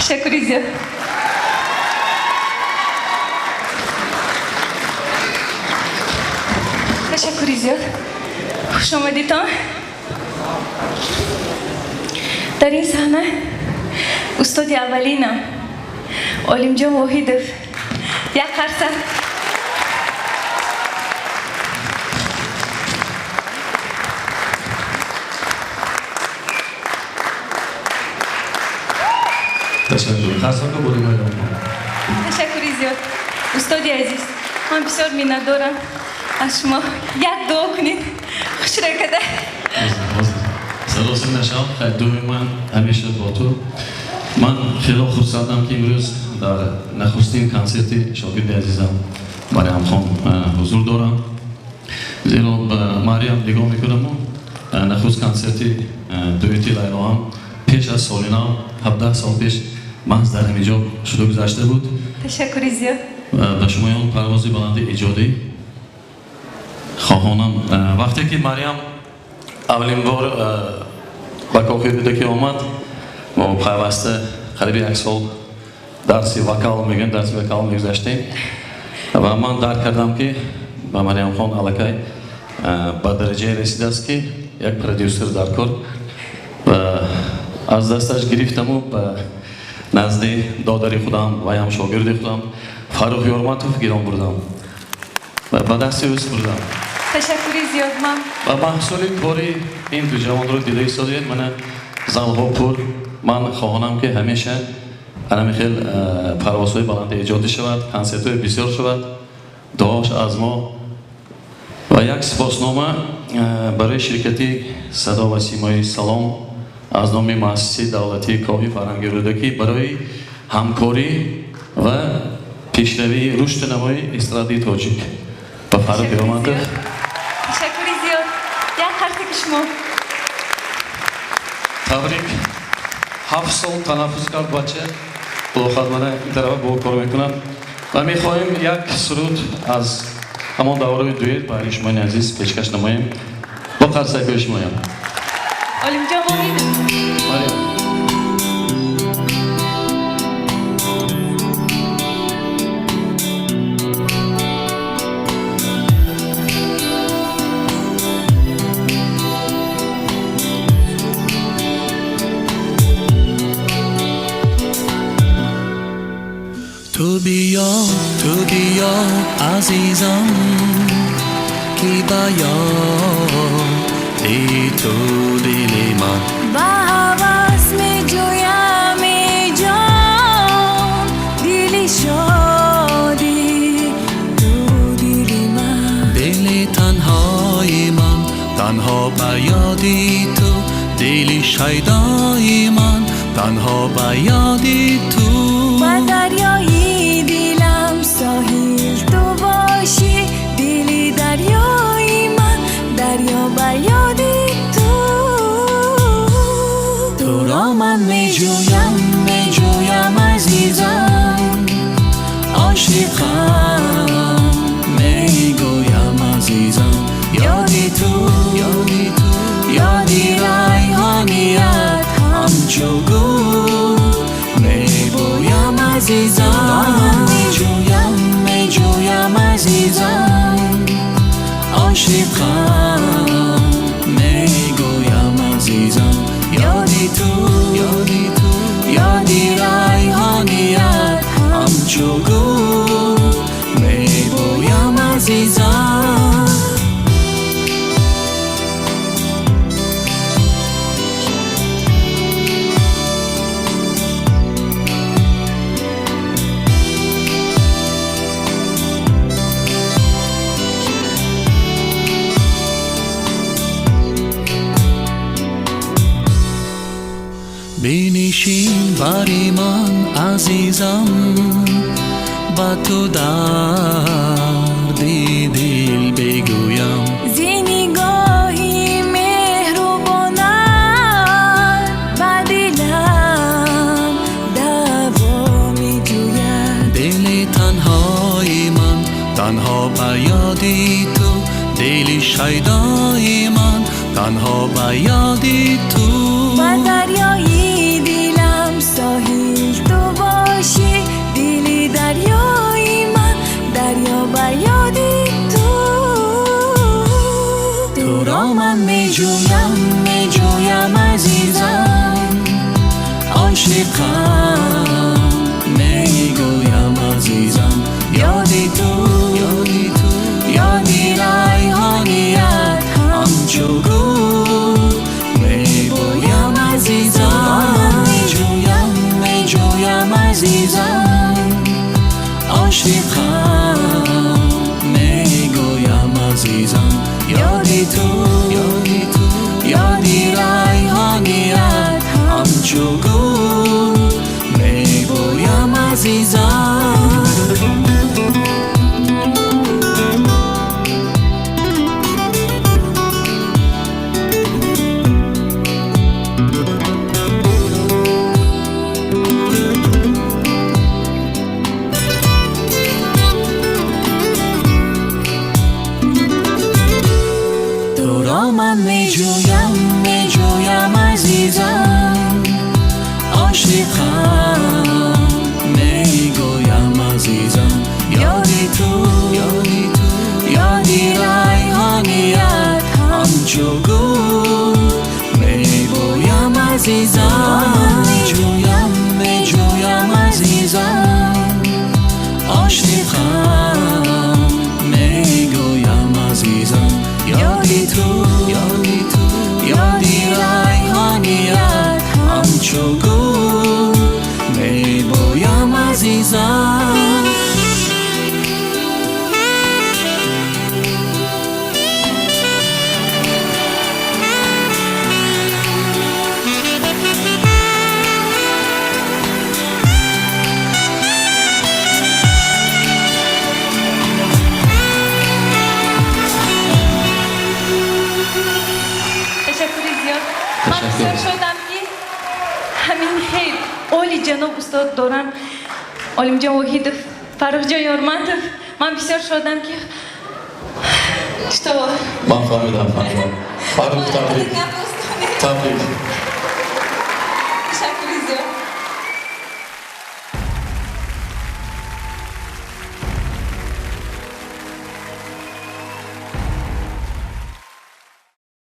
تشکری زیاد. تشکری زیاد. خوش آمدید. در این صحنه استاد اولینم علیم جان واحدов یک قرصه تشکر. خواستم که بودیم ایران. تشکری زیاد. استادی عزیز، من بسیار می‌ندارم از شما یک دعا کنید. خوش رکده. سلام نشام. خیلی من همیشه با تو. من خیلی خوشحالم که امروز در نخستین کنسرت شاگرد عزیزم مریم خان حضور دارم. زیرا به مریم نگاه میکنم و نخست کنسرت دویتی لیلا هم پیش از سالینا 17 سال پیش محض در همینجا شروع گذاشته بود. تشکری زیاد. به شمایان پروازی بلند ایجادی خواهانم. وقتی که مریم اولین بار به کافی بوده که آمد ما پیوسته قریب یک سال درس وکال میگذاشتیم و من درک کردم که به مریم خان علاقه به درجه رسیده است که یک پرودیوسر در کار و از دستش گرفتم و به نزد دادر خودم و هم شاگرد خودم فاروق یارمتوف گیران بردم و به دست او سپردم. تشکری زیاد. من و محصول کاری این دو جوان رو دیده ایستادید. من زنها پور من خواهانم که همیشه همین خیلی پروازهای بلند ایجاد شود، کنسرت‌های بسیار شود. دعاش از ما و یک سپاسنامه برای شرکتی صدا و سیمای سلام از نام مؤسسه دولتی کاوی فرهنگی رودکی برای همکاری و پیشروی رشد نمای استرادی تاجیک و فاروق یارمتوف. تشکری زیاد. یک قرصه که شما تبریک. 7 سال تنفس کرد بچه بلاخره این طرف با کار میکنن و میخواهیم یک سرود از همان دوره دویت برای شما عزیز پیشکش نماییم با قرصه که شماییم. علیم جان واحد. تو بیا عزیزم کی بیادی تو دل من با حواس می جویم ای جان دل شادی تو دل من دل تنهای من تنها بیادی تو دل شیدای من تنها بیادی تو و دریایی دلم ساحل تو باشی دلی دریایی من دریا بیادی تو را من می جویم عزیزم عاشقم می گویم عزیزم یادی تو یادی ریحانیت همچو گل می بویم عزیزم می جویم عزیزم عاشقم می گویم عزیزم یادی تو یادی ریحانیت همچو گل می بویم عزیزم بنشین بری من عزیزم با تو دردی دل بگویم زی نگاهی مهربانت و دلم دوا می جوید دل تنهای من تنها بیادی تو دل شیدای من تنها بیادی تو و دریایی دلم ساحل تو عاشقم میگویم عزیزم یادی تو یادی ریحانیت همچو گل میگویم عزیزم میجویم عزیزم عاشقم میگویم عزیزم یادی تو یادی ریحانیت همچو گل میگویم عزیزم تو را من میجویم عزیزم عاشقم میگویم عزیزم یادی تو یادی ریحانیت همچو گل میگویم عزیزم میجویم عزیزم عاشقم میگویم عزیزم یادی تو یادی ریحانیت همچو گل میگویم عزیزم تشکری زیاد. من بسیار شدم که همین خیلی اولی جناب استاد دارن عالم جان وحید فرخ جان یارمندov من بسیار شدم که من فهمیدم فرخ تبریک